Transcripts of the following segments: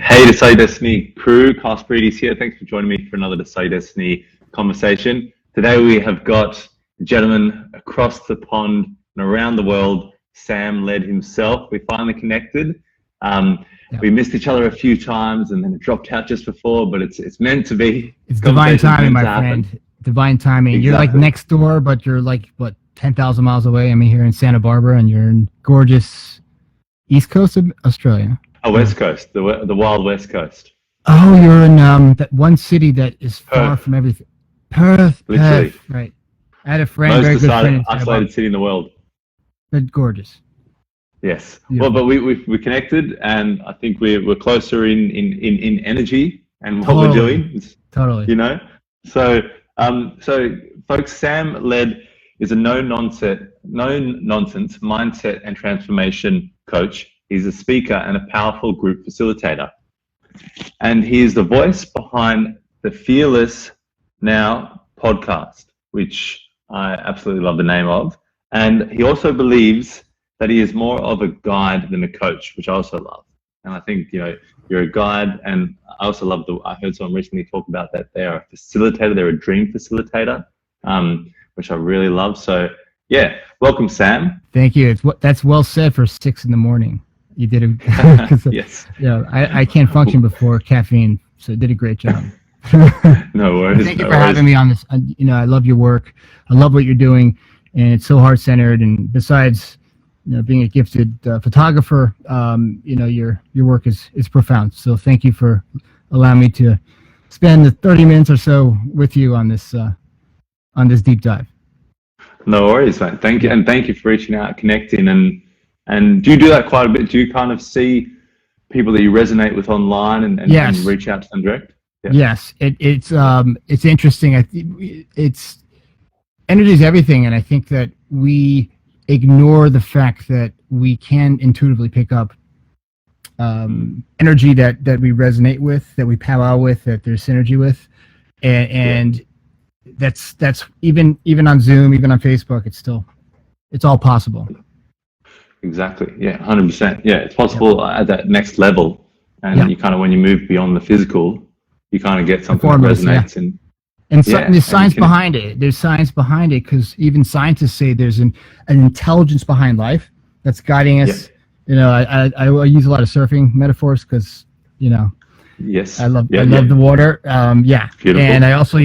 Hey, Decide Destiny crew, Casper here. Thanks for joining me for another Decide Destiny conversation. Today we have got a gentleman across the pond and around the world, Sam Led himself. We finally connected. We missed each other a few times and then it dropped out just before, but it's meant to be. It's divine timing, my friend. Divine timing. Exactly. You're like next door, but you're like, what, 10,000 miles away? I'm here in Santa Barbara and you're in gorgeous East Coast of Australia. Oh, West Coast, the wild West Coast. Oh, you're in that one city that is far from everything. Perth. Literally. Perth, right. I had a friend, very good friend. Isolated city in the world. But gorgeous. Yes. Yeah. Well, but we connected, and I think we're closer in energy and what we're doing. Totally. You know. So folks, Sam Led is a no nonsense mindset and transformation coach. He's a speaker and a powerful group facilitator. And he is the voice behind the Fearless Now podcast, which I absolutely love the name of. And he also believes that he is more of a guide than a coach, which I also love. And I think, you know, you're a guide, and I also love I heard someone recently talk about that they're a facilitator, they're a dream facilitator, which I really love. So yeah, welcome, Sam. Thank you. That's well said for 6 a.m. You did it. Yes. Yeah, I can't function before caffeine, so you did a great job. No worries. Thank you for having me on this. You know, I love your work. I love what you're doing, and it's so heart-centered. And besides, you know, being a gifted photographer, you know, your work is profound. So thank you for allowing me to spend the 30 minutes or so with you on this deep dive. No worries, man. Thank you, and thank you for reaching out, connecting, and do you do that quite a bit? Do you kind of see people that you resonate with online and reach out to them direct? Yeah. Yes, it's interesting. It's energy is everything, and I think that we ignore the fact that we can intuitively pick up energy that we resonate with, that we powwow with, that there's synergy with, and that's even on Zoom, even on Facebook. It's all possible. Exactly. Yeah, 100%. Yeah, it's possible at that next level, and you kind of, when you move beyond the physical, you kind of get something that resonates. And there's science behind it. There's science behind it, because even scientists say there's an intelligence behind life that's guiding us. Yeah. You know, I use a lot of surfing metaphors because, you know, yes, I love the water. Beautiful. And I also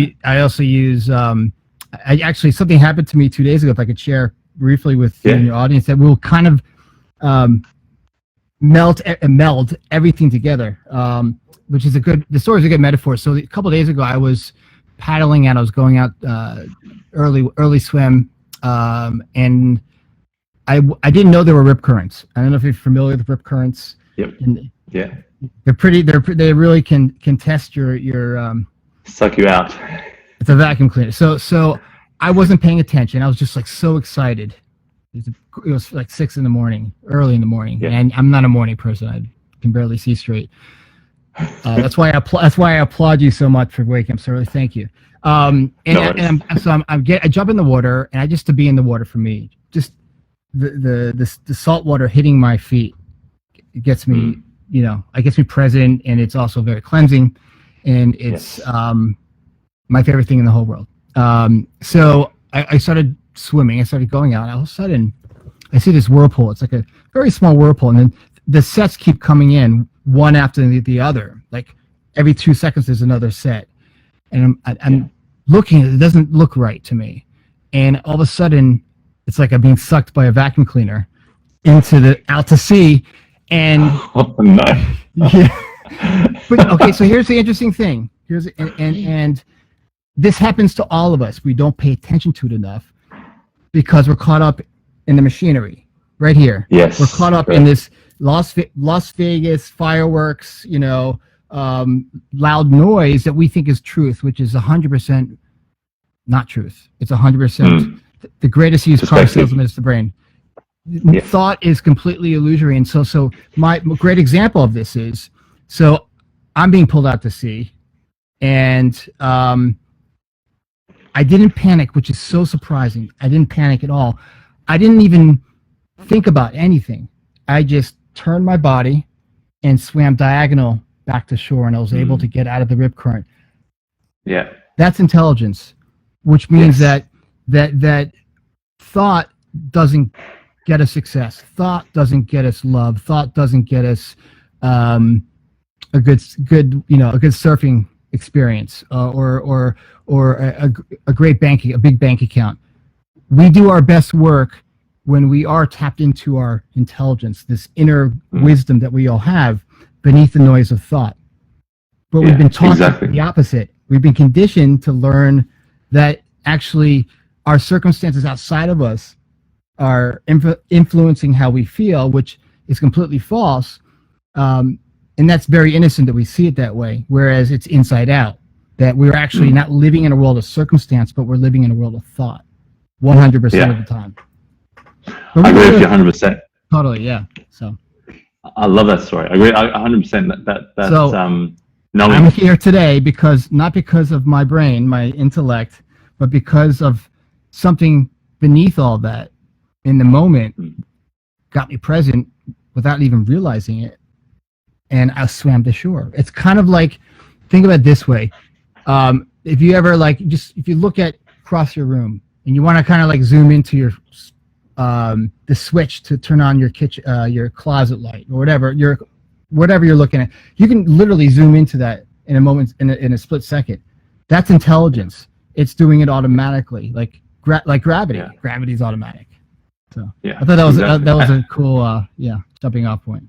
use actually, something happened to me 2 days ago. If I could share briefly with you and your audience, that will kind of meld everything together, which is the story is a good metaphor. So a couple of days ago, I was paddling out. I was going out early swim, and I didn't know there were rip currents. I don't know if you're familiar with rip currents. Yep. Yeah. They really can test your suck you out. It's a vacuum cleaner. So I wasn't paying attention. I was just like so excited. It was like 6 a.m, early in the morning, and I'm not a morning person. I can barely see straight. That's why I applaud you so much for waking up so early. Thank you. I jump in the water, and to be in the water for me, just the salt water hitting my feet, it gets me, you know, it gets me present, and it's also very cleansing, and it's my favorite thing in the whole world. So I started swimming. I started going out, and all of a sudden I see this whirlpool. It's like a very small whirlpool, and then the sets keep coming in one after the other. Like every 2 seconds there's another set, and I'm looking. It doesn't look right to me, and all of a sudden it's like I'm being sucked by a vacuum cleaner out to sea, and But okay, so here's the interesting thing. And this happens to all of us. We don't pay attention to it enough because we're caught up in the machinery right here. Yes. We're caught up in this Las Vegas fireworks, you know, loud noise that we think is truth, which is 100% not truth. It's 100%. The greatest used car salesman is the brain. Thought is completely illusory. And so my great example of this is, so I'm being pulled out to sea, and I didn't panic, which is so surprising. I didn't panic at all. I didn't even think about anything. I just turned my body and swam diagonal back to shore and I was able to get out of the rip current. Yeah. That's intelligence, which means that thought doesn't get us success. Thought doesn't get us love. Thought doesn't get us a good surfing experience or a great a big bank account. We do our best work when we are tapped into our intelligence, this inner wisdom that we all have beneath the noise of thought. But we've been taught the opposite. We've been conditioned to learn that actually our circumstances outside of us are influencing how we feel, which is completely false. And that's very innocent that we see it that way, whereas it's inside out, that we're actually not living in a world of circumstance, but we're living in a world of thought 100% of the time. I agree with you 100%. Totally, yeah. So I love that story. I agree 100%. That's so, I'm here today not because of my brain, my intellect, but because of something beneath all that in the moment got me present without even realizing it. And I swam to shore. It's kind of like, think about it this way. If you ever if you look at across your room and you want to kind of like zoom into your, the switch to turn on your kitchen, your closet light or whatever you're looking at, you can literally zoom into that in a moment, in a split second. That's intelligence. It's doing it automatically, like gravity. Yeah. Gravity's automatic. So I thought that was that was a cool jumping off point.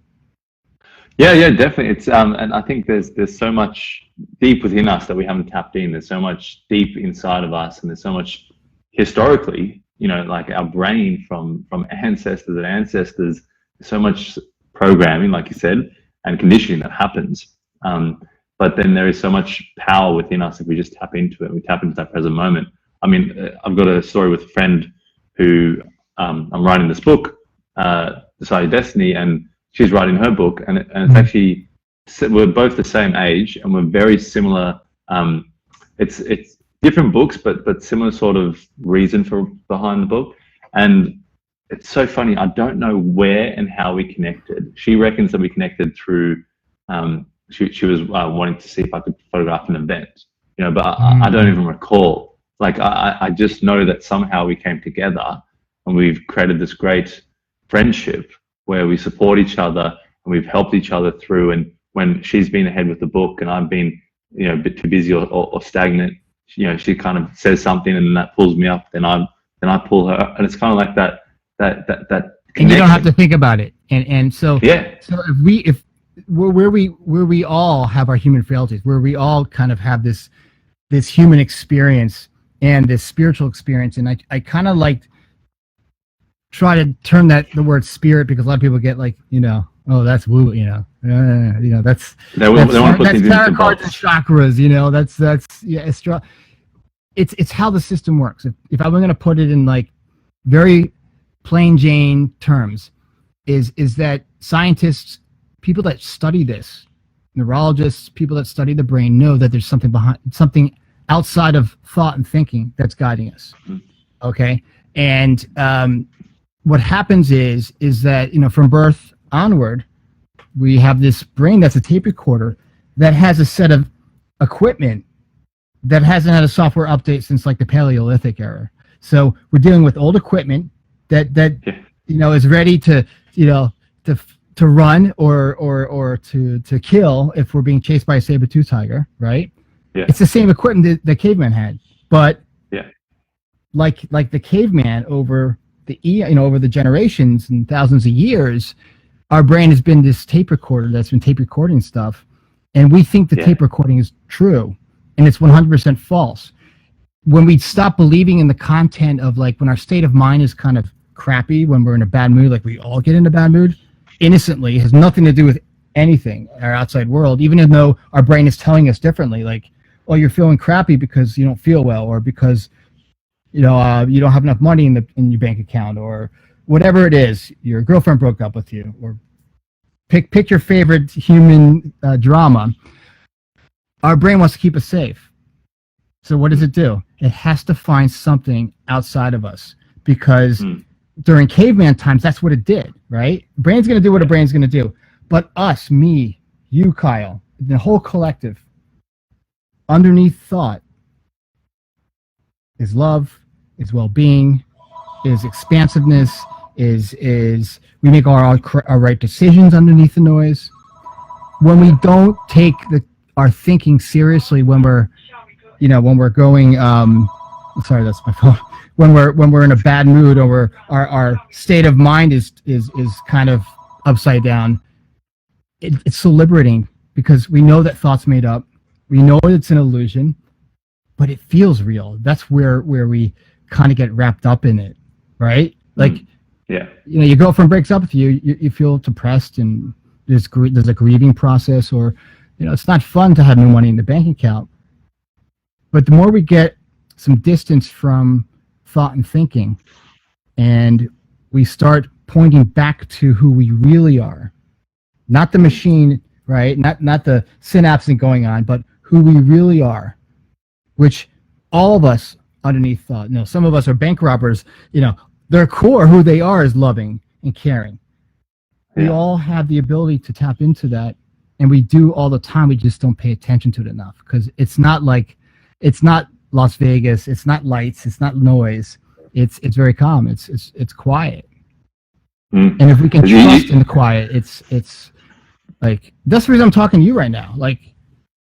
Yeah, definitely. It's and I think there's so much deep within us that we haven't tapped in. There's so much deep inside of us, and there's so much historically, like our brain from ancestors and ancestors. So much programming, like you said, and conditioning that happens. But then there is so much power within us if we just tap into it. We tap into that present moment. I mean, I've got a story with a friend who I'm writing this book, Decide Your Destiny, and she's writing her book, and it's actually, we're both the same age and we're very similar. It's different books, but similar sort of reason behind the book. And it's so funny. I don't know where and how we connected. She reckons that we connected through, she was wanting to see if I could photograph an event, but I don't even recall. Like, I just know that somehow we came together and we've created this great friendship where we support each other and we've helped each other through. And when she's been ahead with the book and I've been, a bit too busy or stagnant, she kind of says something and that pulls me up. Then I pull her, and it's kind of like that connection. And you don't have to think about it. And so, so if where we all have our human frailties, where we all kind of have this human experience and this spiritual experience, and I kind of like try to turn the word spirit, because a lot of people get like, oh, that's woo, that's tarot cards and chakras, it's how the system works. If I were going to put it in like very plain Jane terms, is that scientists, people that study this, neurologists, people that study the brain, know that there's something outside of thought and thinking that's guiding us. Okay, and what happens is that from birth onward, we have this brain that's a tape recorder that has a set of equipment that hasn't had a software update since like the Paleolithic era. So we're dealing with old equipment that is ready to run or to kill if we're being chased by a saber-tooth tiger, right? Yeah. It's the same equipment that caveman had, but like the caveman over the generations and thousands of years, our brain has been this tape recorder that's been tape recording stuff, and we think the tape recording is true, and it's 100% false. When we stop believing in the content of, like, when our state of mind is kind of crappy, when we're in a bad mood, like we all get in a bad mood, innocently, it has nothing to do with anything, our outside world, even though our brain is telling us differently, like, oh, you're feeling crappy because you don't feel well, or because you don't have enough money in your bank account, or whatever it is, your girlfriend broke up with you, or pick your favorite human drama. Our brain wants to keep us safe. So what does it do? It has to find something outside of us, because during caveman times, that's what it did, right? Brain's going to do what a brain's going to do. But us, me, you, Kyle, the whole collective, underneath thought is love, is well-being, is expansiveness, is we make our right decisions underneath the noise. When we don't take our thinking seriously, when we're going, sorry, that's my phone. When we're in a bad mood, or our state of mind is kind of upside down, it's so liberating, because we know that thought's made up, we know it's an illusion, but it feels real. That's where we kind of get wrapped up in it, right? Like, your girlfriend breaks up with you, you feel depressed, and there's a grieving process, or it's not fun to have no money in the bank account. But the more we get some distance from thought and thinking, and we start pointing back to who we really are, not the machine, right? Not the synapsing going on, but who we really are, which all of us underneath thought. Some of us are bank robbers. Their core, who they are, is loving and caring. We all have the ability to tap into that, and we do all the time. We just don't pay attention to it enough, because it's not Las Vegas. It's not lights. It's not noise. It's very calm. It's quiet. And if we can trust in the quiet, it's like, that's the reason I'm talking to you right now. Like,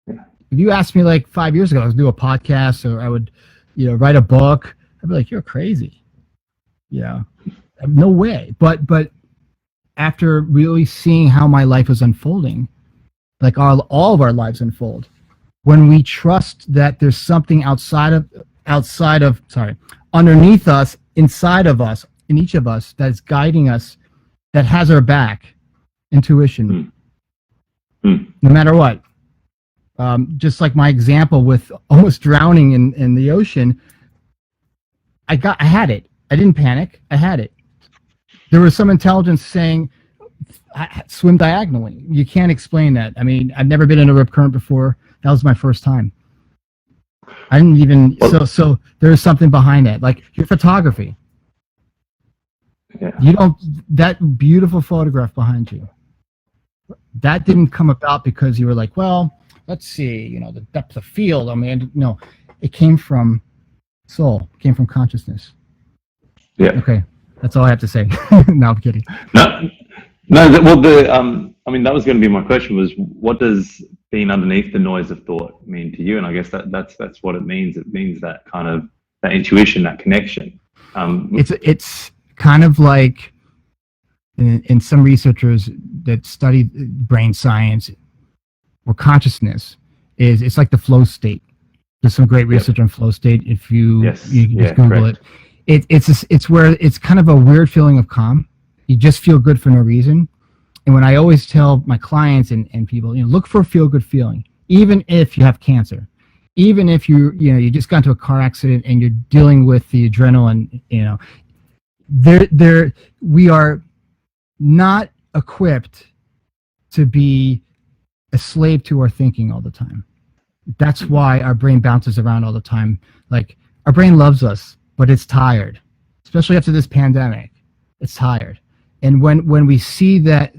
if you asked me like 5 years ago, I would do a podcast, or I would, write a book, I'd be like, you're crazy. No way. But after really seeing how my life was unfolding, like all of our lives unfold, when we trust that there's something underneath us, inside of us, in each of us, that's guiding us, that has our back, intuition, no matter what. Just like my example with almost drowning in the ocean, I had it. I didn't panic. I had it. There was some intelligence saying, swim diagonally. You can't explain that. I mean, I've never been in a rip current before. That was my first time. I didn't even, so there's something behind that. Like your photography. That beautiful photograph behind you, that didn't come about because you were like, well, let's see, the depth of field. I mean, no, it came from soul, it came from consciousness. Okay, that's all I have to say. No, I'm kidding. Well, I mean, that was going to be my question, was what does being underneath the noise of thought mean to you? And I guess that's what it means. It means that kind of that intuition, that connection. It's kind of like in some researchers that study brain science, where consciousness it's like the flow state. There's some great research on flow state. If you just Google it. It's where it's kind of a weird feeling of calm. You just feel good for no reason. And when I always tell my clients and people, look for a feel-good feeling, even if you have cancer, even if you just got into a car accident and you're dealing with the adrenaline, we are not equipped to be a slave to our thinking all the time. That's why our brain bounces around all the time. Like, our brain loves us, but it's tired, especially after this pandemic. It's tired. And when we see that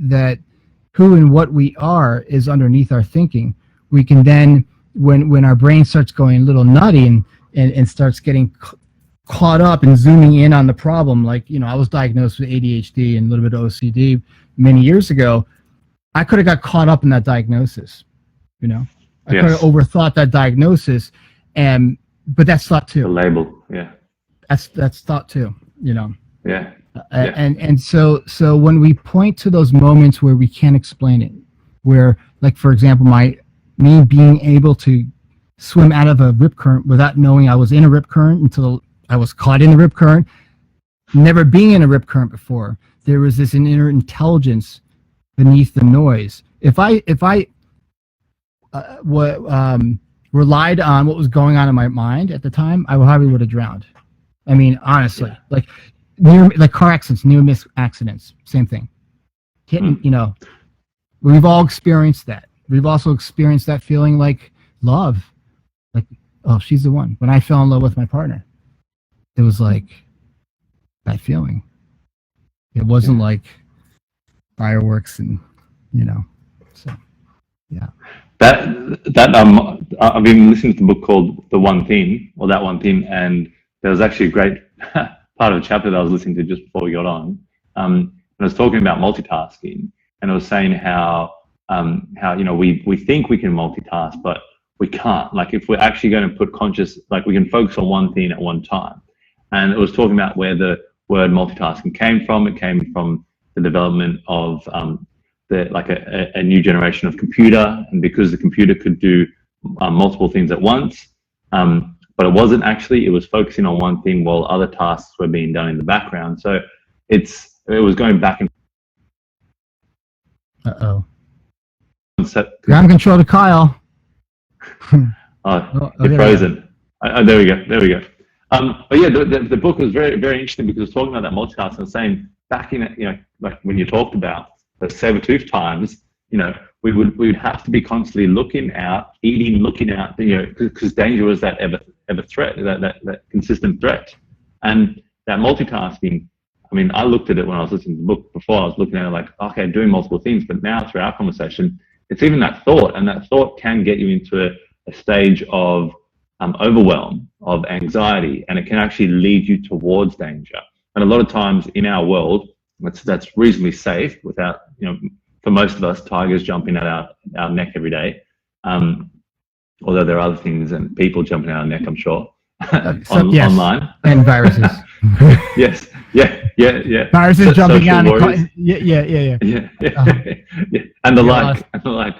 who and what we are is underneath our thinking, we can then, when our brain starts going a little nutty and starts getting caught up and zooming in on the problem, like, I was diagnosed with ADHD and a little bit of OCD many years ago. I could have got caught up in that diagnosis, I could have overthought that diagnosis, but that's thought too. The label, That's thought too, Yeah. And so when we point to those moments where we can't explain it, where, like, for example, me being able to swim out of a rip current without knowing I was in a rip current until I was caught in the rip current, never being in a rip current before, there was this inner intelligence beneath the noise. If I relied on what was going on in my mind at the time, I probably would have drowned. I mean, honestly, like car accidents, near miss accidents, same thing. Hitting, we've all experienced that. We've also experienced that feeling like love, like, oh, she's the one. When I fell in love with my partner, it was like that feeling. It wasn't like fireworks and, so, yeah. I've been listening to the book called The One Thing, or That One Thing, and there was actually a great part of a chapter that I was listening to just before we got on. And I was talking about multitasking, and I was saying how we think we can multitask, but we can't. Like, if we're actually going to put conscious, like, we can focus on one thing at one time. And it was talking about where the word multitasking came from. It came from the development of a new generation of computer, and because the computer could do multiple things at once, but it wasn't actually. It was focusing on one thing while other tasks were being done in the background. So it was going back and. Ground control to Kyle. You're frozen. There we go. But yeah, the book was very, very interesting because it was talking about that multitasking and saying back in it, like when you talked about the saber-tooth times, we would have to be constantly looking out, because danger was that ever threat, that consistent threat. And that multitasking, I mean, I looked at it when I was listening to the book before. I was looking at it like, okay, doing multiple things, but now through our conversation, it's even that thought, and that thought can get you into a stage of overwhelm, of anxiety, and it can actually lead you towards danger. And a lot of times in our world, that's reasonably safe without, for most of us, tigers jumping at our neck every day. Although there are other things and people jumping at our neck, I'm sure, online. And viruses. Yes. Yeah. Viruses jumping out. Yeah. And the like.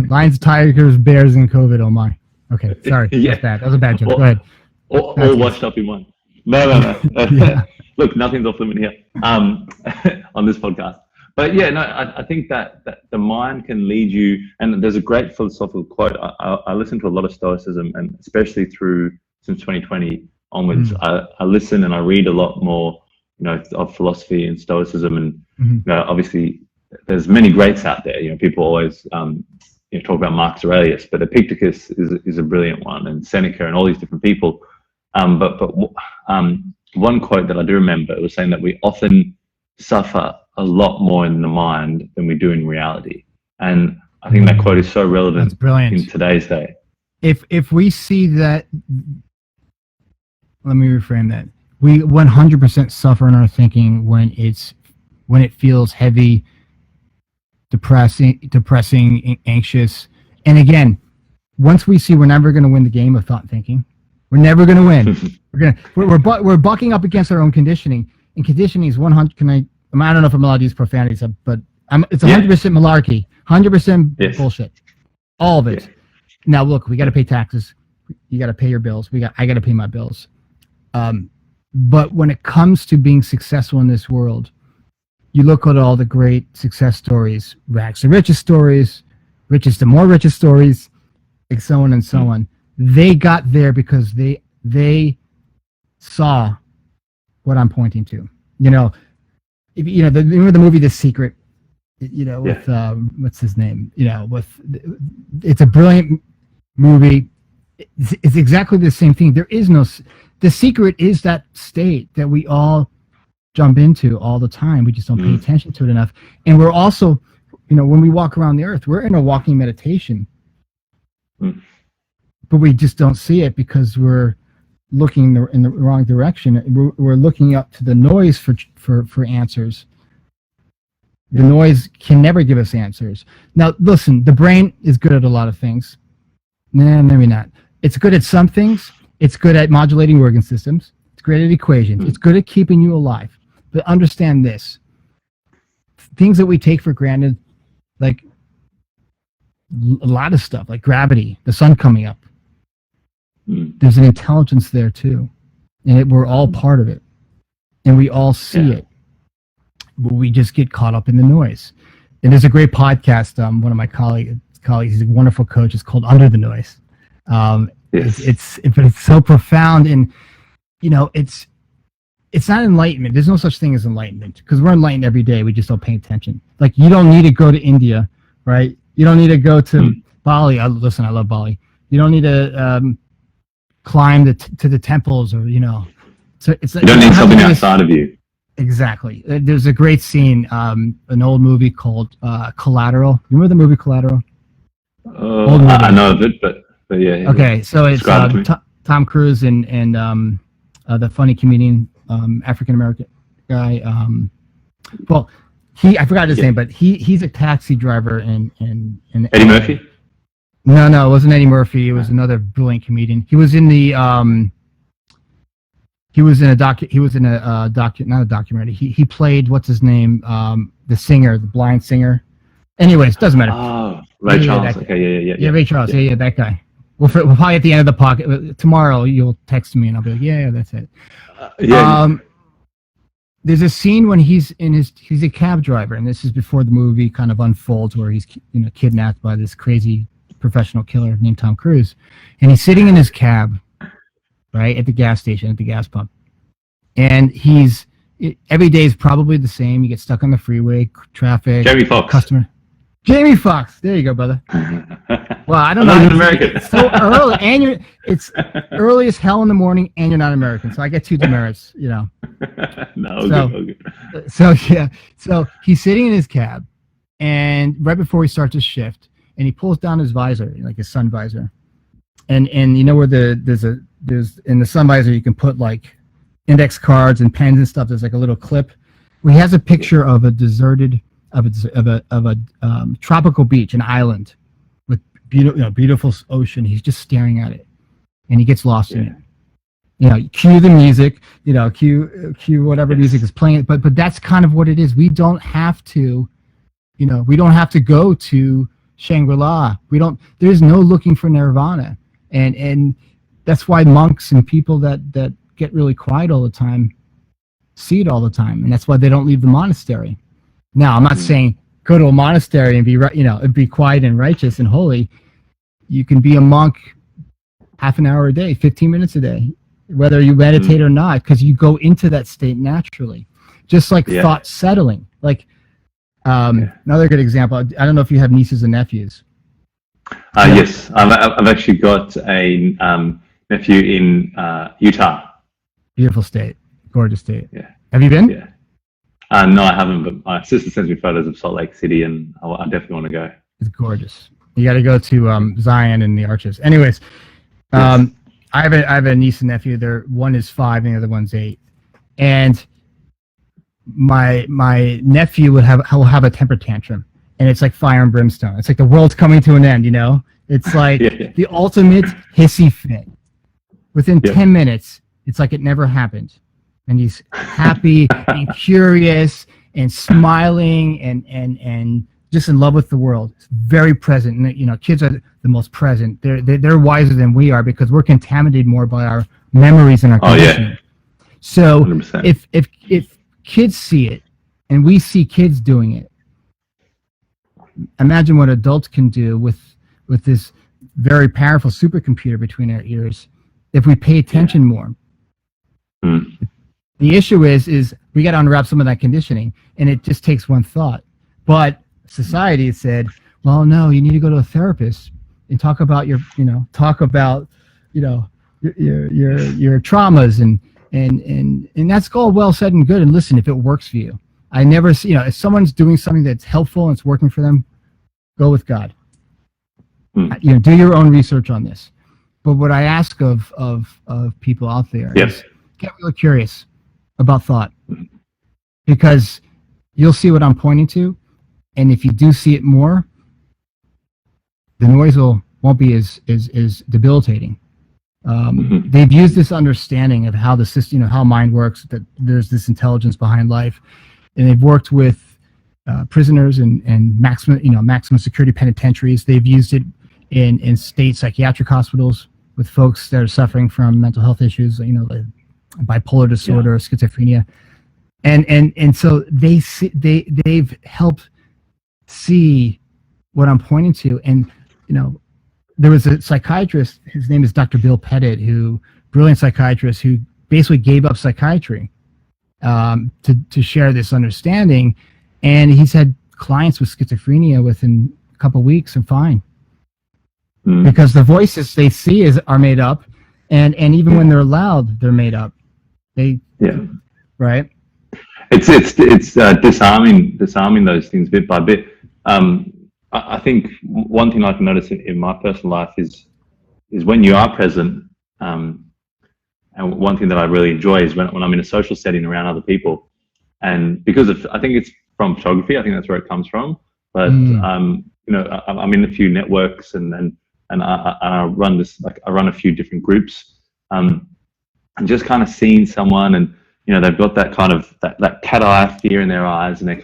Lions, tigers, bears, and COVID. Oh my. Okay, sorry. That's bad. That was a bad joke. Go ahead. All washed up in one. No. Yeah. Look, nothing's off limit here on this podcast. But yeah, no, I think that the mind can lead you, and there's a great philosophical quote. I listen to a lot of Stoicism, and especially since 2020 onwards, I listen and I read a lot more, of philosophy and Stoicism, and obviously there's many greats out there. People always talk about Marcus Aurelius, but Epictetus is a brilliant one, and Seneca, and all these different people. But one quote that I do remember, it was saying that we often suffer a lot more in the mind than we do in reality. And I think that quote is so relevant in today's day. If we see that, let me reframe that. We 100% suffer in our thinking when it feels heavy, depressing, anxious. And again, once we see we're never going to win the game of thought thinking, we're never going to win. We're bucking up against our own conditioning, and conditioning is 100. I don't know if I'm allowed to use profanities, but it's 100% malarkey, 100% bullshit, all of it. Now look, we got to pay taxes, you got to pay your bills, I got to pay my bills. But when it comes to being successful in this world, you look at all the great success stories, rags to riches stories, riches to more riches stories, and so on and so on. They got there because they saw what I'm pointing to. Remember the movie The Secret? With what's his name? It's a brilliant movie. It's exactly the same thing. The secret is that state that we all jump into all the time. We just don't pay attention to it enough. And we're also, when we walk around the earth, we're in a walking meditation. But we just don't see it because we're looking in the wrong direction. We're looking up to the noise for answers. The noise can never give us answers. Now, listen, the brain is good at a lot of things. Nah, maybe not. It's good at some things. It's good at modulating organ systems. It's great at equations. It's good at keeping you alive. But understand this. Things that we take for granted, like a lot of stuff, like gravity, the sun coming up. There's an intelligence there too. And we're all part of it. And we all see it. But we just get caught up in the noise. And there's a great podcast, one of my colleagues, he's a wonderful coach, it's called Under the Noise. It's so profound, and it's not enlightenment. There's no such thing as enlightenment, because we're enlightened every day. We just don't pay attention. Like, you don't need to go to India, right? You don't need to go to Bali. Listen, I love Bali. You don't need to climb to the temples, or So it's like, you don't need something outside of you. Exactly. There's a great scene, an old movie called Collateral. You remember the movie Collateral? I know of it, but yeah. Okay, so it's Tom Cruise and the funny comedian, African American guy. Well, I forgot his name, but he's a taxi driver in Eddie Murphy. No, it wasn't Eddie Murphy. It was another brilliant comedian. He was in the not a documentary. He played, what's his name? The singer, the blind singer. Anyways, doesn't matter. Oh, Ray Charles. Okay, yeah. Yeah, Ray Charles. Yeah, that guy. We'll probably at the end of the pocket tomorrow. You'll text me and I'll be like, yeah, that's it. There's a scene when he's a cab driver, and this is before the movie kind of unfolds, where he's kidnapped by this crazy professional killer named Tom Cruise, and he's sitting in his cab, right at the gas station, at the gas pump, and every day is probably the same. You get stuck on the freeway, traffic, Jamie Foxx. There you go, brother. Well, I don't know. I'm American. It's so early, and it's early as hell in the morning, and you're not American, so I get two demerits, No, okay. So he's sitting in his cab, and right before he starts his shift, and he pulls down his visor, like his sun visor, and you know where there's in the sun visor you can put like index cards and pens and stuff. There's like a little clip. Well, he has a picture of a deserted of a tropical beach, an island with beautiful ocean. He's just staring at it, and he gets lost in it. Cue the music, cue whatever music is playing. But that's kind of what it is. We don't have to, we don't have to go to Shangri-La. There's no looking for nirvana, and that's why monks and people that get really quiet all the time see it all the time, and that's why they don't leave the monastery. Now, I'm not saying go to a monastery and be quiet and righteous and holy. You can be a monk half an hour a day, 15 minutes a day, whether you meditate or not, because you go into that state naturally, just like thought settling. Like another good example. I don't know if you have nieces and nephews. Yes, I've actually got a nephew in Utah. Beautiful state, gorgeous state. Yeah. Have you been? Yeah. No, I haven't, but my sister sends me photos of Salt Lake City, and I definitely want to go. It's gorgeous. You got to go to Zion and the Arches. Anyways, I have a niece and nephew. One is 5 and the other one's 8. And my nephew will have a temper tantrum, and it's like fire and brimstone. It's like the world's coming to an end. It's like the ultimate hissy fit. Within 10 minutes, it's like it never happened. And he's happy and curious and smiling and just in love with the world. It's very present. And kids are the most present. They're wiser than we are because we're contaminated more by our memories and our conditioning. So 100%. If kids see it and we see kids doing it, imagine what adults can do with this very powerful supercomputer between our ears if we pay attention more. The issue is we got to unwrap some of that conditioning, and it just takes one thought. But society has said, well, no, you need to go to a therapist and talk about your traumas and that's all well said and good. And listen, if it works for you, I never see, if someone's doing something that's helpful and it's working for them, go with God. Do your own research on this. But what I ask of people out there is get really curious about thought, because you'll see what I'm pointing to, and if you do see it more, the noise won't be as debilitating. They've used this understanding of how the system, how mind works, that there's this intelligence behind life, and they've worked with prisoners and maximum security penitentiaries. They've used it in state psychiatric hospitals with folks that are suffering from mental health issues, like bipolar disorder, schizophrenia, and so they've helped see what I'm pointing to. And there was a psychiatrist, his name is Dr. Bill Pettit, brilliant psychiatrist, who basically gave up psychiatry to share this understanding, and he's had clients with schizophrenia within a couple of weeks and fine, because the voices they see are made up, and even when they're loud, they're made up. Right. It's disarming those things bit by bit. I think one thing I can notice in my personal life is when you are present. And one thing that I really enjoy is when I'm in a social setting around other people, and because of, I think it's from photography. I think that's where it comes from. But you know, I'm in a few networks, and I run this, like I run a few different groups, and just kind of seeing someone, and you know, they've got that kind of that cat eye fear in their eyes, and they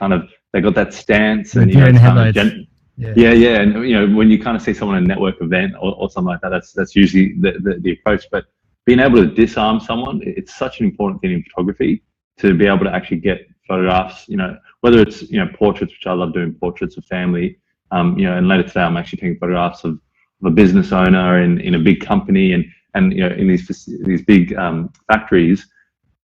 got that stance, and you know, it's kind of yeah, and you know, when you kind of see someone in a network event or something like that, that's usually the approach. But being able to disarm someone, it's such an important thing in photography, to be able to actually get photographs, you know, whether it's, you know, portraits, which I love doing, portraits of family, you know, and later today I'm actually taking photographs of a business owner in a big company, and you know, in these big factories.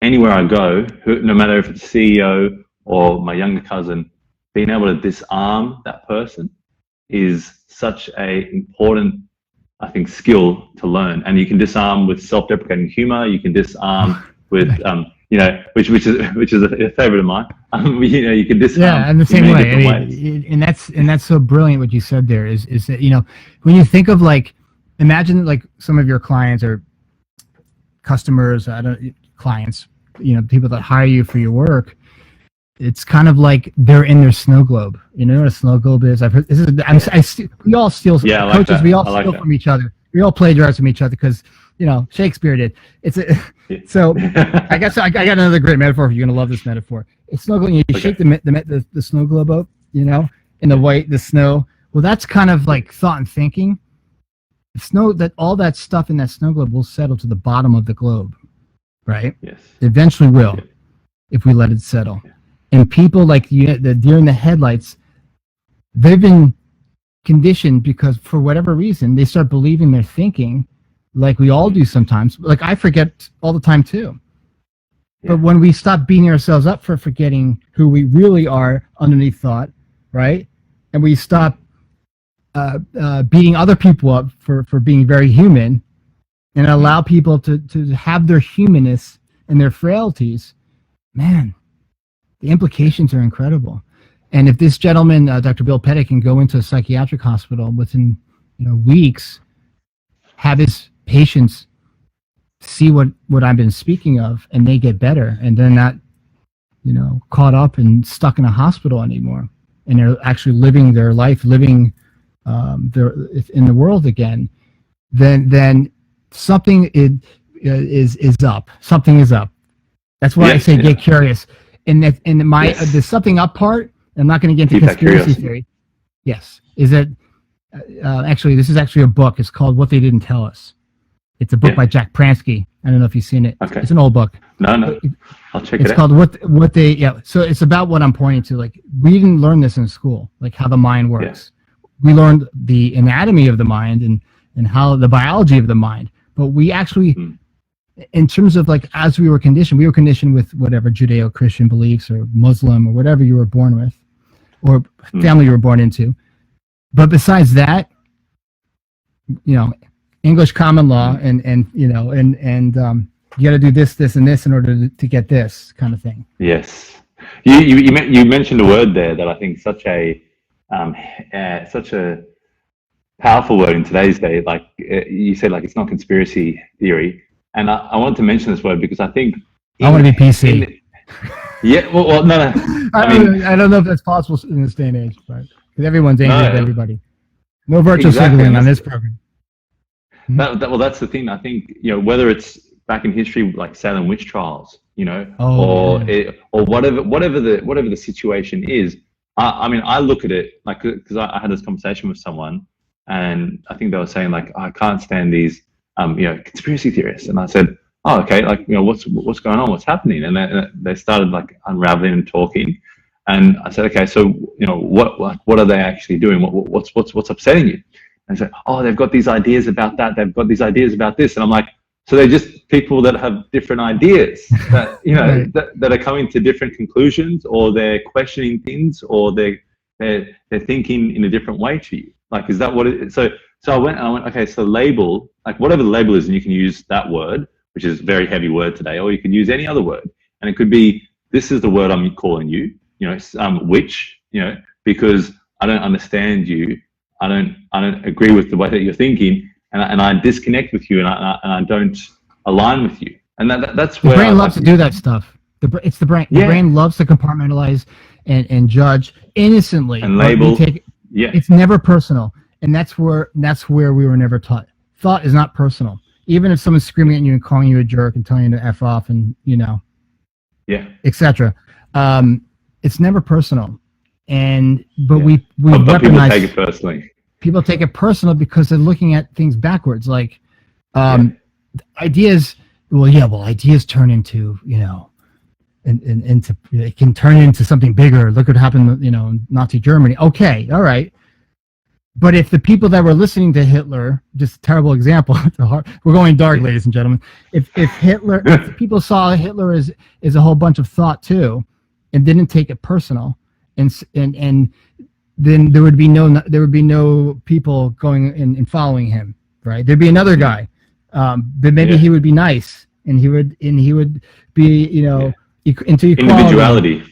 Anywhere I go, no matter if it's CEO or my younger cousin, being able to disarm that person is such a important, I think, skill to learn. And you can disarm with self-deprecating humor. You can disarm with, you know, which is a favorite of mine. You know, you can disarm. Yeah, in the same way. I mean, and that's so brilliant what you said there. Is that, you know, when you think of, like, imagine like some of your clients or customers, clients, you know, people that hire you for your work. It's kind of like they're in their snow globe. You know what a snow globe is? I've heard this is. We all steal. Yeah, like coaches. That. We all steal from each other. We all plagiarize from each other because, you know, Shakespeare did. So I guess I got another great metaphor. You're gonna love this metaphor. It's snow globe. You shake the snow globe up, you know, in the snow. Well, that's kind of like thought and thinking. All that stuff in that snow globe will settle to the bottom of the globe, right? Yes. It eventually will, if we let it settle. Yeah. And people like the deer in the headlights, they've been conditioned because for whatever reason, they start believing they're thinking, like we all do sometimes. Like I forget all the time too. Yeah. But when we stop beating ourselves up for forgetting who we really are underneath thought, right? And we stop beating other people up for being very human, and allow people to have their humanness and their frailties, man, the implications are incredible. And if this gentleman, Dr. Bill Pettit, can go into a psychiatric hospital within, you know, weeks, have his patients see what I've been speaking of, and they get better, and they're not, you know, caught up and stuck in a hospital anymore, and they're actually living their life, living in the world again, then something is up. Something is up. That's why I say get curious. And the something up part, I'm not going to get into conspiracy theory. Yes, is that actually this is actually a book. It's called What They Didn't Tell Us. It's a book by Jack Pransky. I don't know if you've seen it. Okay. It's an old book. No, I'll check it out. It's called What They. Yeah. So it's about what I'm pointing to. Like, we didn't learn this in school, like how the mind works. We learned the anatomy of the mind and how the biology of the mind, but we actually. In terms of, like, as we were conditioned with whatever Judeo-Christian beliefs or Muslim or whatever you were born with, or family you were born into. But besides that, you know, English common law and you know, and you got to do this, and this in order to get this kind of thing. Yes, you mentioned a word there that I think is such a powerful word in today's day. Like you said, like, it's not conspiracy theory. And I wanted to mention this word because I think I want to be PC. Well, no. I don't know if that's possible in this day and age, but because everyone's angry at everybody. No virtual signaling on this program. Well, that's the thing. I think, you know, whether it's back in history, like Salem witch trials, you know, or whatever the situation is. I mean, I look at it like, because I had this conversation with someone, and I think they were saying, like, I can't stand these. You know, conspiracy theorists, and I said, "Oh, okay. Like, you know, what's going on? What's happening?" And they started, like, unraveling and talking, and I said, "Okay, so, you know, what are they actually doing? What's upsetting you?" And they said, "Oh, they've got these ideas about that. They've got these ideas about this." And I'm like, "So they're just people that have different ideas that, you know, that are coming to different conclusions, or they're questioning things, or they're thinking in a different way to you? Like, is that what it is?" So I went, okay, so label, like, whatever the label is, and you can use that word, which is a very heavy word today, or you can use any other word. And it could be, this is the word I'm calling you, you know, witch, you know, because I don't understand you. I don't agree with the way that you're thinking, and I disconnect with you, and I don't align with you. And that's where the brain loves to do that stuff. It's the brain. The Yeah. brain loves to compartmentalize and judge innocently And label. It's never personal, and that's where we were never taught. Thought is not personal. Even if someone's screaming at you and calling you a jerk and telling you to F off and etc. It's never personal. But we But people weaponize. take it personally. People take it personal because they're looking at things backwards. Like ideas. Well, ideas turn into into it can turn into something bigger. Look what happened, in Nazi Germany. Okay, all right. But if the people that were listening to Hitler, just a terrible example, we're going dark, ladies and gentlemen. If the people saw Hitler as a whole bunch of thought too, and didn't take it personal, and then there would be no people going and following him, right? There'd be another guy, but maybe he would be nice, and he would be into equality. Individuality.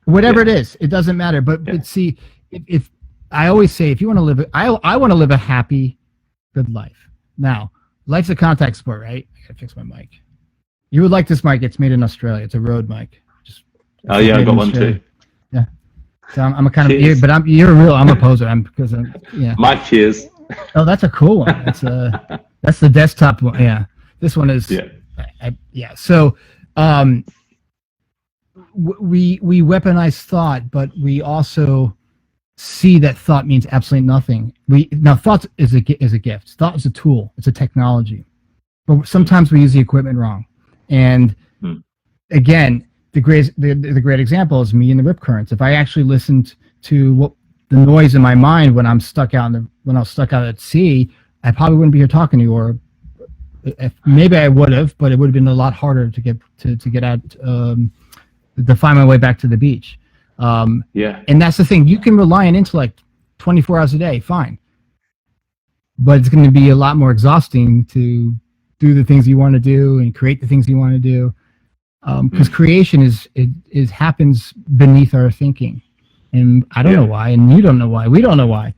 Whatever it is, it doesn't matter. But see, if I always say, if you want to live, I want to live a happy, good life. Now, life's a contact sport, right? I gotta fix my mic. You would like this mic? It's made in Australia. It's a Rode mic. I got one too. Yeah. So I'm a kind of, but I'm a poser. Mike, cheers. Oh, that's a cool one. That's the desktop one. Yeah. This one is. Yeah. So, we weaponize thought, but we also see that thought means absolutely nothing. Thought is a gift. Thought is a tool. It's a technology, but sometimes we use the equipment wrong. And again, the great example is me and the rip currents. If I actually listened to the noise in my mind when I was stuck out at sea, I probably wouldn't be here talking to you. Or maybe I would have, but it would have been a lot harder to get out, to find my way back to the beach. And that's the thing. You can rely on intellect 24 hours a day, fine. But it's going to be a lot more exhausting to do the things you want to do and create the things you want to do. Because creation happens beneath our thinking. And I don't know why, and you don't know why, we don't know why.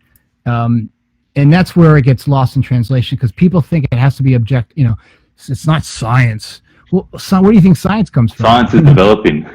And that's where it gets lost in translation, because people think it has to be it's not science. Well, where do you think science comes from? Science is developing.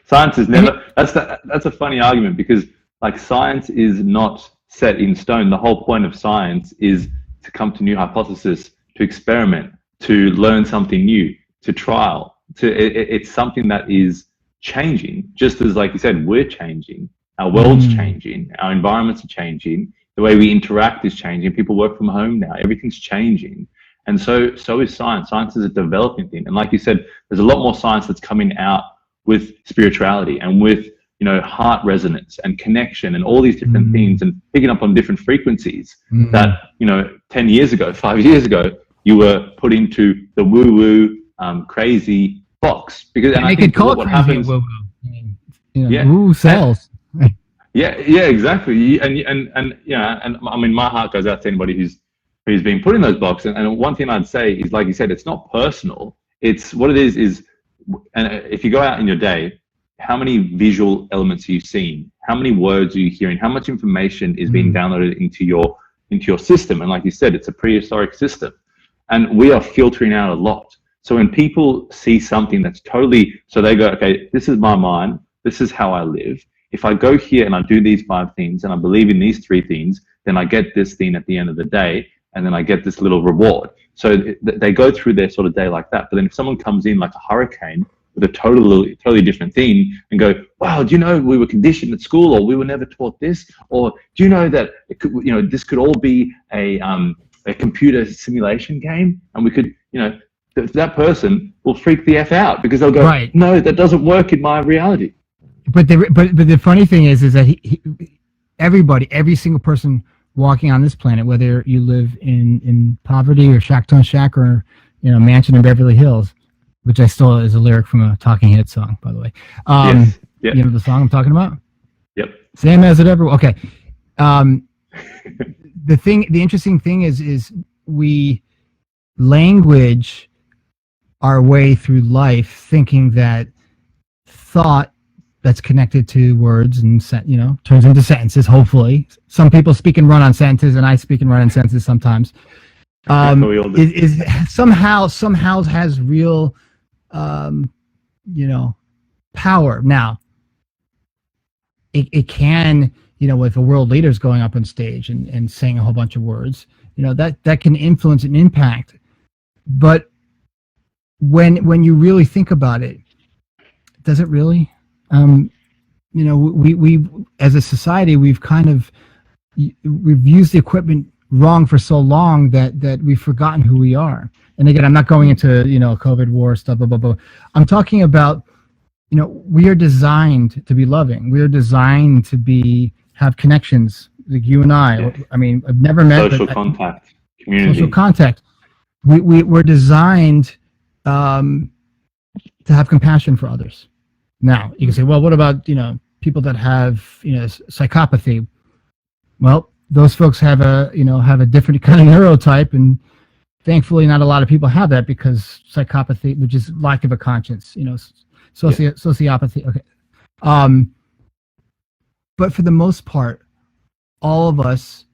Science is never. That's a funny argument, because like science is not set in stone. The whole point of science is to come to new hypotheses, to experiment, to learn something new, to trial. It's something that is changing, just as, like you said, we're changing. Our world's changing. Our environments are changing. The way we interact is changing. People work from home now. Everything's changing. And so is science. Science is a developing thing. And like you said, there's a lot more science that's coming out with spirituality and with, heart resonance and connection and all these different things, and picking up on different frequencies that, 10 years ago, 5 years ago, you were put into the woo-woo, crazy box. Because and I think what happens, woo sells. Yeah, exactly. And I mean, my heart goes out to anybody who's been put in those boxes. And one thing I'd say is, like you said, it's not personal. It's what it is, and if you go out in your day, how many visual elements are you seeing? How many words are you hearing? How much information is being downloaded into your system? And like you said, it's a prehistoric system, and we are filtering out a lot. So when people see something that's totally, so they go, okay, this is my mind. This is how I live. If I go here and I do these 5 things and I believe in these 3 things, then I get this thing at the end of the day, and then I get this little reward. So they go through their sort of day like that. But then if someone comes in like a hurricane with a totally different thing and go, wow, do you know we were conditioned at school, or we were never taught this, or do you know that it could, this could all be a computer simulation game, and we could, that person will freak the F out, because they'll go, no, that doesn't work in my reality. But the funny thing is that every single person walking on this planet, whether you live in poverty or Shacktown Shack or mansion in Beverly Hills, which I stole as a lyric from a Talking Heads song, by the way. Yes. Yep. You know the song I'm talking about? Yep. Same as it ever. Okay. The interesting thing is we language our way through life, thinking that thought that's connected to words and turns into sentences. Hopefully, some people speak and run on sentences, and I speak and run on sentences sometimes. Is somehow has real, power. Now, it can, if a world leader is going up on stage and saying a whole bunch of words, that can influence and impact. But when you really think about it, does it really? We as a society, we've used the equipment wrong for so long that we've forgotten who we are. And again, I'm not going into COVID war stuff, blah blah blah. I'm talking about we are designed to be loving. We are designed to have connections, like you and I. Yeah. I mean, I've never met social contact, community. Social contact. We're designed to have compassion for others. Now you can say, well, what about people that have psychopathy? Well, those folks have a different kind of neurotype, and thankfully not a lot of people have that, because psychopathy, which is lack of a conscience, sociopathy. Okay. But for the most part, all of us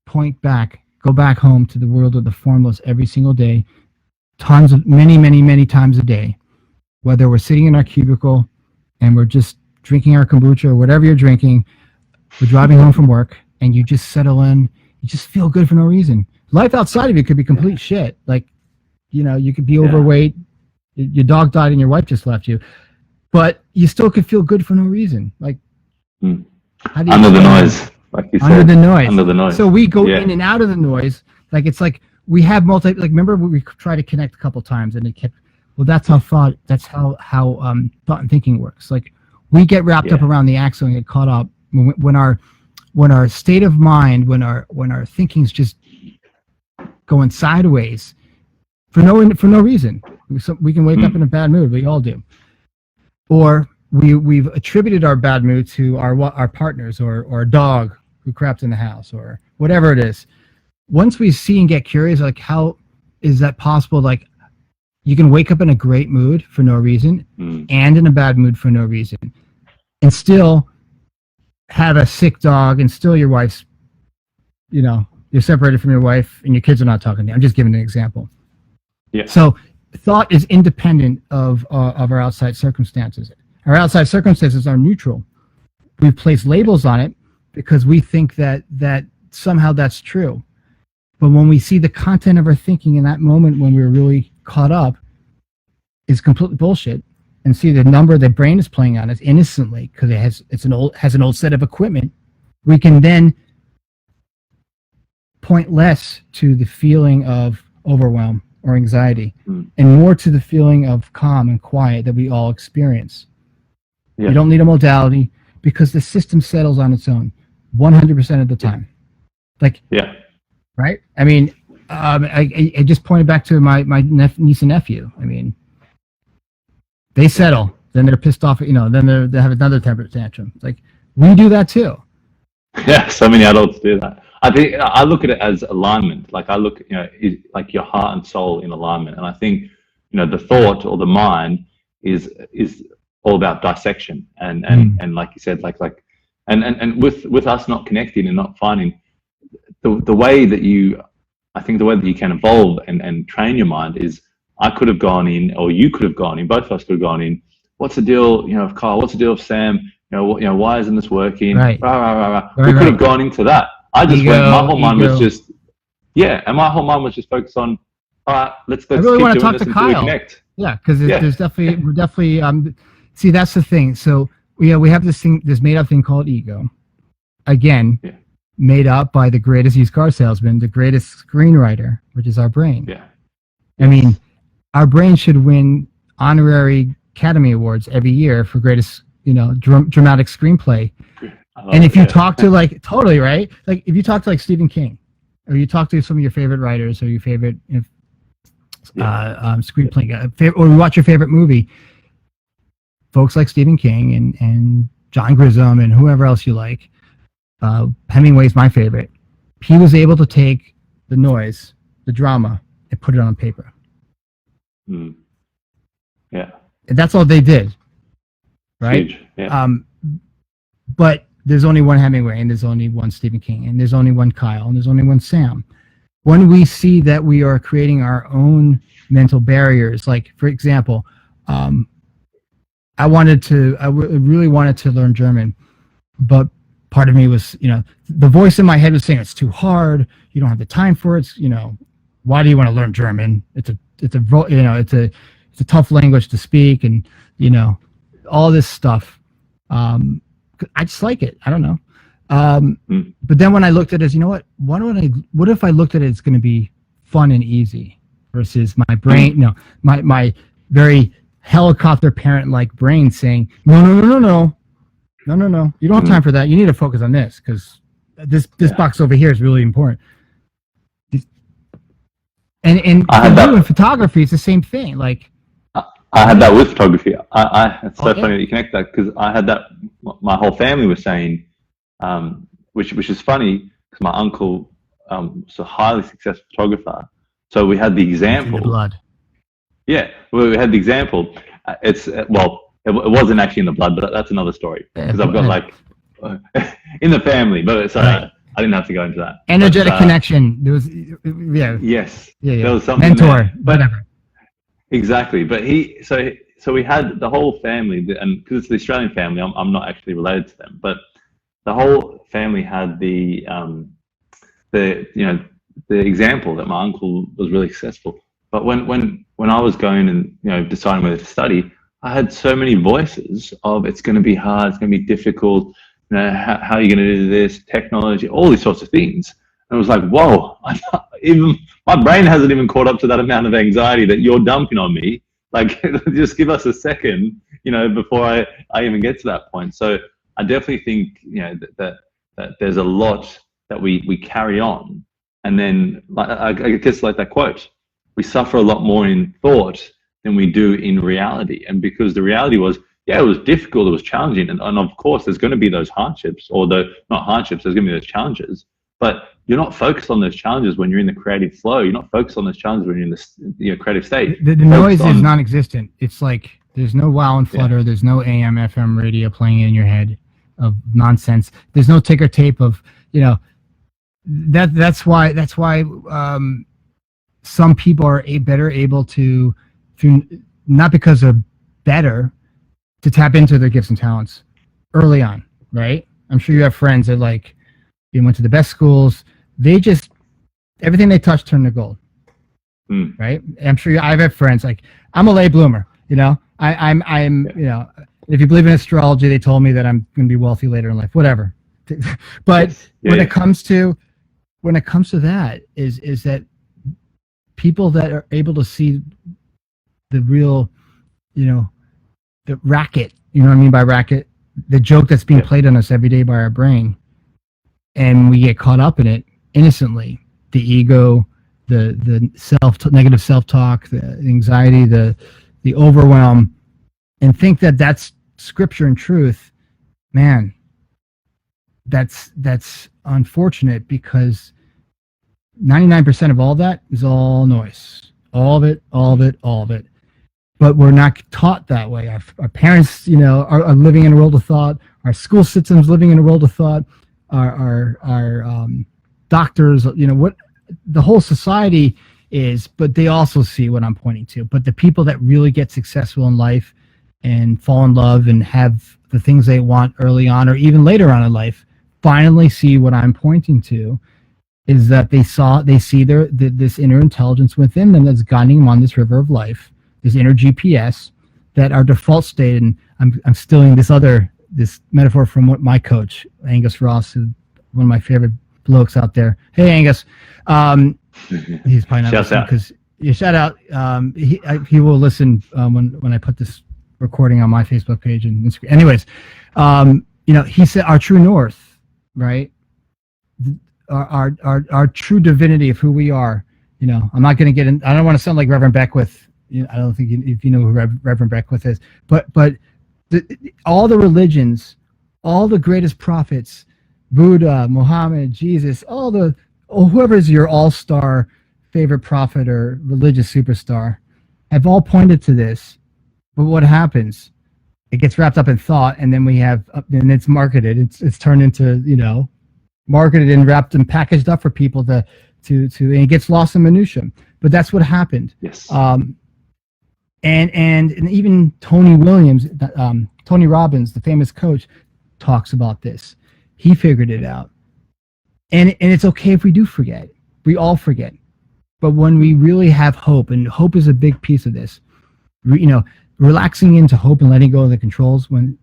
go back home to the world of the formless every single day, many times a day, whether we're sitting in our cubicle and we're just drinking our kombucha or whatever you're drinking, we're driving home from work, and you just settle in, you just feel good for no reason. Life outside of you could be complete shit. Like, you could be overweight, your dog died and your wife just left you, but you still could feel good for no reason. Like, how do you under the noise, like you said. Under the noise. So we go in and out of the noise. Like, it's like we have remember we tried to connect a couple times and it kept, well, that's how thought and thinking works. Like, we get wrapped up around the axle and get caught up when our state of mind, when our thinking's just going sideways for no reason. We can wake up in a bad mood. We all do. Or we've attributed our bad mood to our partners or a dog who crapped in the house or whatever it is. Once we see and get curious, like, how is that possible? Like, you can wake up in a great mood for no reason and in a bad mood for no reason, and still have a sick dog, and still your wife's, you're separated from your wife and your kids are not talking to you. I'm just giving an example. Yeah. So thought is independent of our outside circumstances. Our outside circumstances are neutral. We've placed labels on it because we think that somehow that's true. But when we see the content of our thinking in that moment, when we're really caught up, is completely bullshit, and see the number the brain is playing on us innocently because it has an old set of equipment, we can then point less to the feeling of overwhelm or anxiety and more to the feeling of calm and quiet that we all experience. Yeah. You don't need a modality because the system settles on its own 100% of the time. Like, right? I mean, I just pointed back to my niece and nephew. I mean, they settle, then they're pissed off, then they have another temper tantrum. It's like, we do that too. Yeah, so many adults do that. I think I look at it as alignment. Like, I look, like your heart and soul in alignment. And I think, the thought or the mind is all about dissection. And like you said, and with us not connecting and not finding the way that you can evolve and train your mind is, I could have gone in, or you could have gone in, both of us could have gone in, what's the deal, of Carl, what's the deal of Sam, why isn't this working? Right. We could have gone into that. I just went, my whole mind was just, and my whole mind was just focused on, all right, let's I really keep want to doing talk this to until we Kyle. connect. Yeah, because we're definitely, see, that's the thing. So, we have this made up thing called ego. Again, made up by the greatest used car salesman, the greatest screenwriter, which is our brain. Yeah. I mean, our brain should win honorary Academy Awards every year for greatest, dramatic screenplay. And if you talk to totally right, like if you talk to Stephen King, or you talk to some of your favorite writers or your favorite screenplay, or you watch your favorite movie, folks like Stephen King and John Grisham and whoever else you like, Hemingway's my favorite. He was able to take the noise, the drama, and put it on paper. Yeah. And that's all they did, right? Huge. Yeah. But there's only one Hemingway, and there's only one Stephen King, and there's only one Kyle, and there's only one Sam. When we see that we are creating our own mental barriers, like for example, I really wanted to learn German, but part of me was, the voice in my head was saying it's too hard. You don't have the time for it. Why do you want to learn German? It's a tough language to speak, and all this stuff. I just like it. I don't know. But then when I looked at it as, what if I looked at it as going to be fun and easy versus my brain, my very helicopter parent-like brain saying, no. You don't have time for that. You need to focus on this because this box over here is really important. And in photography, it's the same thing. Like, I had that with photography. It's so funny that you connect that, because I had that. My whole family was saying, which is funny because my uncle was a highly successful photographer. So we had the example. In the blood. Yeah, we had the example. It wasn't actually in the blood, but that's another story. Because I've got like in the family, but sorry, right. I didn't have to go into that. Energetic connection. There was, yeah. Yes. Yeah. There was something mentor, there. whatever. Exactly, but so we had the whole family, and because it's the Australian family, I'm not actually related to them, but the whole family had the example that my uncle was really successful. But when I was going and deciding whether to study, I had so many voices of it's going to be hard, it's going to be difficult, how are you going to do this, technology, all these sorts of things. And it was like, whoa, even my brain hasn't even caught up to that amount of anxiety that you're dumping on me. Like, just give us a second, before I even get to that point. So I definitely think, that there's a lot that we carry on. And then, I guess like that quote, we suffer a lot more in thought than we do in reality. And because the reality was, it was difficult, it was challenging. And of course, there's going to be those hardships, or not hardships, there's going to be those challenges. But you're not focused on those challenges when you're in the creative flow. You're not focused on those challenges when you're in the creative state. The noise is non-existent. It's like there's no wow and flutter. Yeah. There's no AM, FM radio playing in your head of nonsense. There's no ticker tape of, that's why some people are better able to, not because they're better, to tap into their gifts and talents early on, right? I'm sure you have friends that they went to the best schools. They just, everything they touch turned to gold, right? I'm sure I've had friends, I'm a late bloomer, I'm if you believe in astrology, they told me that I'm going to be wealthy later in life, whatever. But when it comes to that is that people that are able to see the real, the racket, you know what I mean by racket? The joke that's being played on us every day by our brain. And we get caught up in it innocently. The ego, the negative self-talk, the anxiety, the overwhelm, and think that that's scripture and truth. Man, that's unfortunate, because 99% of all that is all noise. All of it. But we're not taught that way. Our parents, are living in a world of thought. Our school system's living in a world of thought. Our doctors, what the whole society is, but they also see what I'm pointing to. But the people that really get successful in life and fall in love and have the things they want early on, or even later on in life, finally see what I'm pointing to, is that they see this inner intelligence within them that's guiding them on this river of life, this inner GPS, that our default state. And I'm stealing this metaphor from what my coach, Angus Ross, who one of my favorite blokes out there. Hey, Angus. He's probably not listening, because shout out. He will listen when I put this recording on my Facebook page and Instagram. Anyways, he said our true north, right? Our true divinity of who we are. I'm not going to get in. I don't want to sound like Reverend Beckwith. I don't think if you know who Reverend Beckwith is, but all the religions, all the greatest prophets, Buddha, Muhammad, Jesus, whoever is your all-star favorite prophet or religious superstar, have all pointed to this. But what happens? it gets wrapped up in thought, and then and it's marketed. It's turned into, marketed and wrapped and packaged up for people to and it gets lost in minutia. But that's what happened. Yes. And even Tony Robbins, the famous coach, talks about this. He figured it out. And it's okay if we do forget. We all forget. But when we really have hope, and hope is a big piece of this, relaxing into hope and letting go of the controls when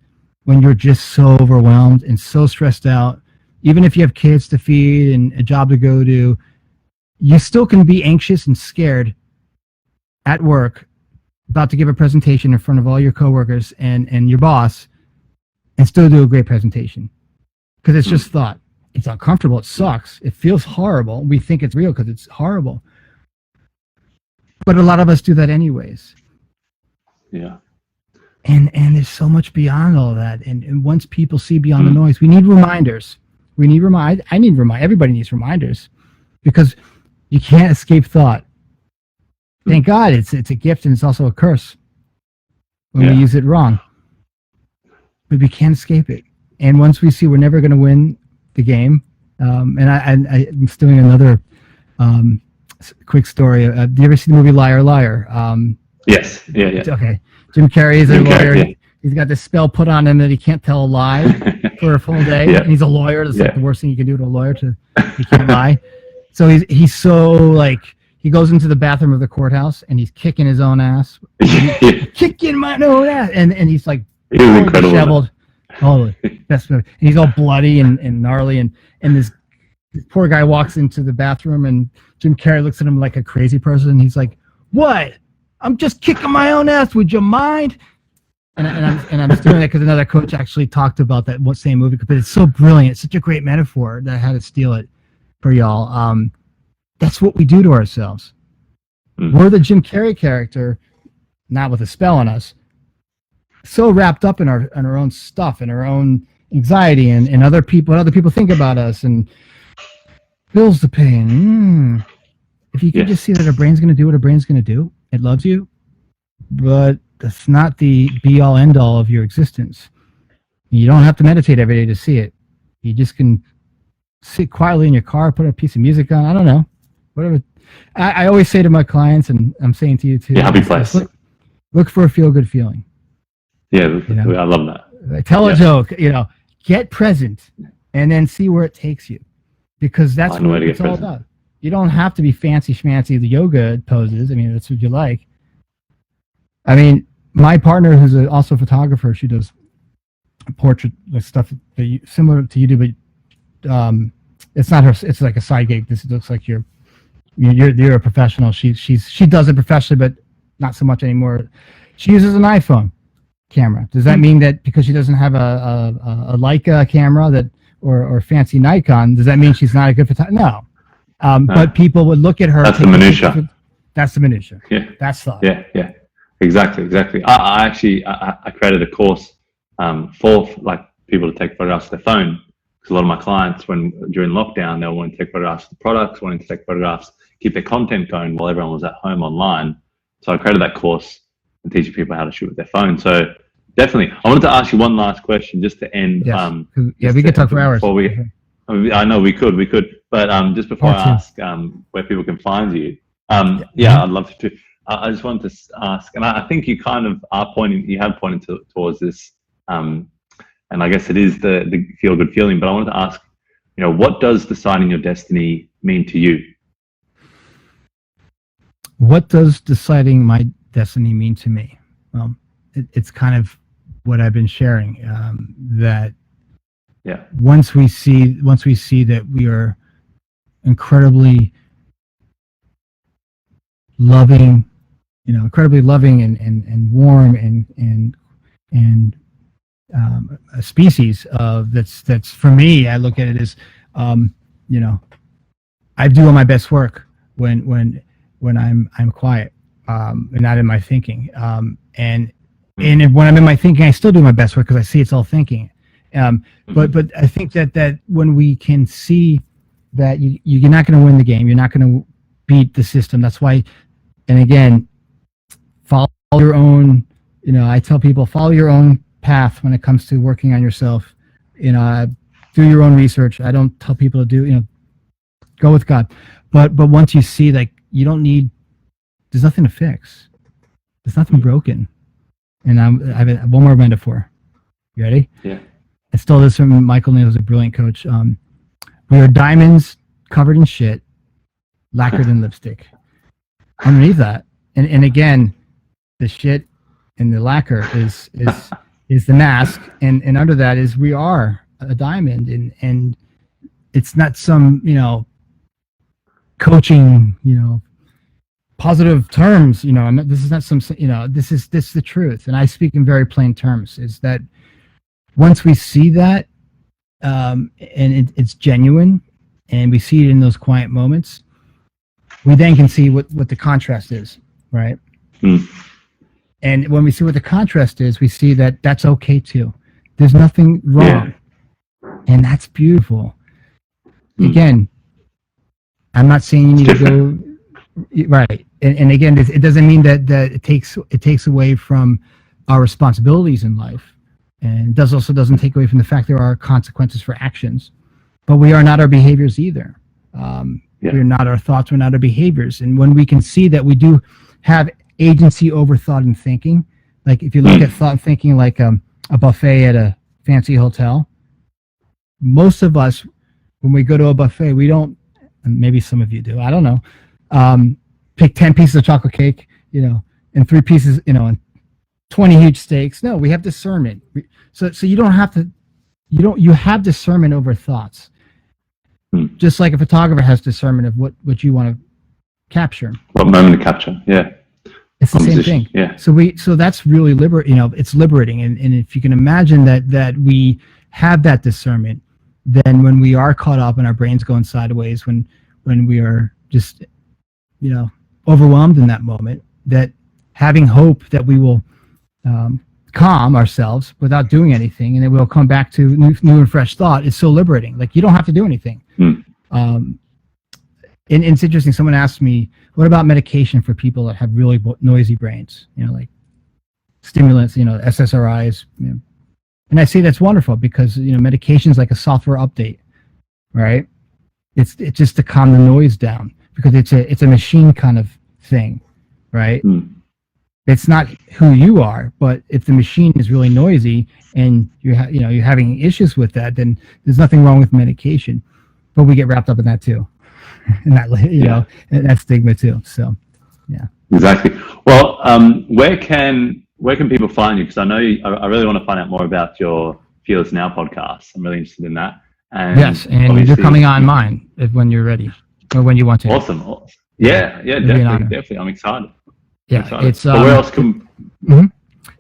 you're just so overwhelmed and so stressed out, even if you have kids to feed and a job to go to, you still can be anxious and scared at work, about to give a presentation in front of all your coworkers and your boss, and still do a great presentation. Because it's just thought. It's uncomfortable. It sucks. It feels horrible. We think it's real because it's horrible. But a lot of us do that anyways. Yeah. And there's so much beyond all that. And once people see beyond the noise, we need reminders. I need everybody needs reminders, because you can't escape thought. Thank God it's a gift, and it's also a curse when we use it wrong. But we can't escape it. And once we see we're never going to win the game, and I'm doing another quick story. Do you ever see the movie Liar Liar? Yes. Yeah. Okay. Jim Carrey is a lawyer. Yeah. He's got this spell put on him that he can't tell a lie for a full day. And he's a lawyer. That's like the worst thing you can do to a lawyer. He can't lie. So he's so like, he goes into the bathroom of the courthouse and he's kicking his own ass. Kicking my own ass. And he's like, disheveled. Totally. And he's all bloody and gnarly. And this poor guy walks into the bathroom, and Jim Carrey looks at him like a crazy person. And he's like, "What? I'm just kicking my own ass. Would you mind?" And I'm just doing that because another coach actually talked about that same movie. But it's so brilliant. It's such a great metaphor that I had to steal it for y'all. That's what we do to ourselves. We're the Jim Carrey character, not with a spell on us, so wrapped up in our own stuff and our own anxiety and other people, what other people think about us, and bills to pay. And if you could just see that our brain's going to do what our brain's going to do, it loves you, but that's not the be-all, end-all of your existence. You don't have to meditate every day to see it. You just can sit quietly in your car, put a piece of music on. I don't know, whatever. I always say to my clients, and I'm saying to you too, happy place. Look for a feel-good feeling. Yeah, I love that. Tell a joke, get present, and then see where it takes you, because that's what it's all about. You don't have to be fancy schmancy, the yoga poses. I mean, that's what you like. I mean, my partner, who's also a photographer, she does portrait stuff similar to you do, but it's not her. It's like a side gig. This looks like you're a professional. She does it professionally, but not so much anymore. She uses an iPhone camera. Does that mean that because she doesn't have a Leica camera or fancy Nikon, does that mean she's not a good photographer? No. But people would look at her. That's the minutia. That's the minutia. Yeah. That's thought. Yeah. Exactly. I actually created a course for like people to take photographs of their phone, because a lot of my clients, during lockdown, they were wanting to take photographs of the products, wanting to take photographs, keep their content going while everyone was at home online. So I created that course and teaching people how to shoot with their phone. So definitely, I wanted to ask you one last question just to end. Yes. We could talk for hours. I know we could, but just before I ask where people can find you, I'd love to. I just wanted to ask, and I think you kind of have pointed towards this, and I guess it is the feel-good feeling. But I wanted to ask, what does deciding your destiny mean to you? What does deciding my destiny mean to me? Well, it's kind of what I've been sharing. That once we see that we are incredibly loving, and warm and a species of that's for me. I look at it as I do my best work when I'm quiet and not in my thinking. And when I'm in my thinking, I still do my best work because I see it's all thinking. But I think that when we can see that you're not going to win the game, you're not going to beat the system. That's why, and again, follow your own. I tell people, follow your own path when it comes to working on yourself. Do your own research. I don't tell people to do, go with God. But once you see, like, there's nothing to fix. There's nothing broken. And I have one more metaphor. You ready? Yeah. I stole this from Michael Neal, who's a brilliant coach. We are diamonds covered in shit, lacquered in lipstick. Underneath that, and again, the shit and the lacquer is the mask, and under that is we are a diamond, and it's not some coaching positive terms. This is not some this is the truth, and I speak in very plain terms. Is that once we see that, and it's genuine, and we see it in those quiet moments, we then can see what the contrast is, right? And when we see what the contrast is, we see that that's okay too. There's nothing wrong, and that's beautiful. Again, I'm not saying you need to go right, and again, it doesn't mean that it takes away from our responsibilities in life, and also doesn't take away from the fact there are consequences for actions, but we are not our behaviors either. We're not our thoughts, we're not our behaviors. And when we can see that we do have agency over thought and thinking, like if you look at thought and thinking like a buffet at a fancy hotel, most of us, when we go to a buffet, we don't, and maybe some of you do, I don't know, pick 10 pieces of chocolate cake, and 3 pieces, and 20 huge steaks. No, we have discernment. So you don't have to, you have discernment over thoughts. Just like a photographer has discernment of what you want to capture. What moment to capture, yeah. It's the same thing. Yeah. So that's really it's liberating. And if you can imagine that we have that discernment, then when we are caught up and our brain's going sideways, when we are just, overwhelmed in that moment, that having hope that we will calm ourselves without doing anything, and then we'll come back to new and fresh thought, is so liberating. Like, you don't have to do anything. And it's interesting. Someone asked me, what about medication for people that have really noisy brains, like stimulants, SSRIs, and I say that's wonderful because, medication is like a software update, right? It's just to calm the noise down, because it's a machine kind of thing, right? It's not who you are, but if the machine is really noisy and you're having issues with that, then there's nothing wrong with medication. But we get wrapped up in that too, and that and that stigma too. So, yeah. Exactly. Well, where can people find you? Because I know I really want to find out more about your Fearless Now podcast. I'm really interested in that. And yes, and you're coming on mine when you're ready or when you want to. Awesome. Yeah, definitely. I'm excited. Yeah, it's. But where else can? My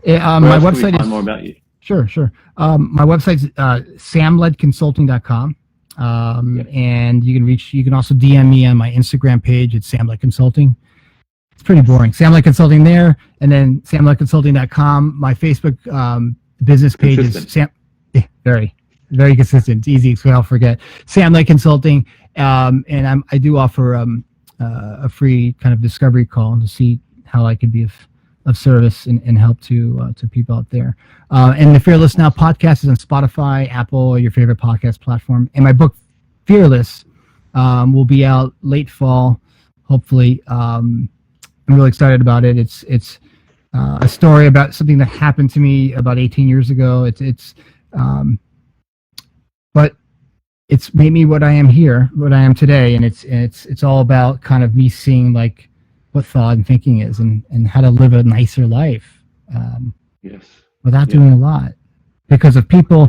website is. Find more about you. Sure. My website's samledconsulting.com. And you can also DM me on my Instagram page at samled consulting. It's pretty boring. Samled Consulting there, and then samledconsulting.com. My Facebook business page is very, very consistent. It's easy, so I'll forget. Samled Consulting, and I do offer a free kind of discovery call to see how I could be of service and help to people out there. And the Fearless Now podcast is on Spotify, Apple, or your favorite podcast platform. And my book, Fearless, will be out late fall, hopefully. I'm really excited about it. It's a story about something that happened to me about 18 years ago. But it's made me what I am today. And it's all about kind of me seeing like what thought and thinking is, and how to live a nicer life without doing a lot, because of people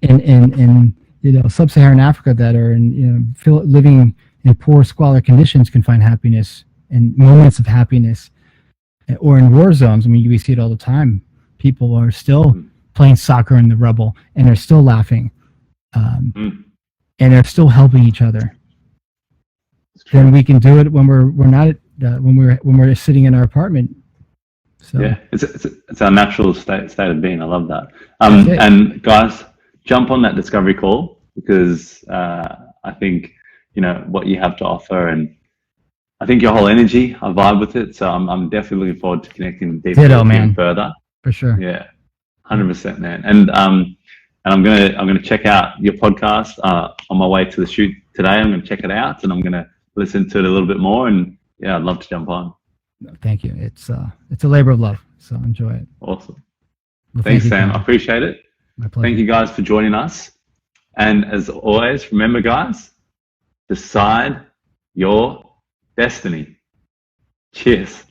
in sub-Saharan Africa that are living in poor, squalid conditions can find happiness and moments of happiness, or in war zones. I mean, we see it all the time. People are still playing soccer in the rubble, and they're still laughing, and they're still helping each other. Then we can do it when we're not when we're sitting in our apartment. So yeah, it's our natural state of being. I love that. And guys, jump on that discovery call, because I think what you have to offer, and I think your whole energy, I vibe with it. So I'm definitely looking forward to connecting deeper further. For sure. Yeah, 100%, man. And I'm gonna check out your podcast on my way to the shoot today. I'm gonna check it out, and I'm gonna listen to it a little bit more. And yeah, I'd love to jump on. Thank you. It's a labor of love, so enjoy it. Awesome. Well, Thanks, Sam. I appreciate it. My pleasure. Thank you guys for joining us. And as always, remember, guys, decide your destiny. Cheers.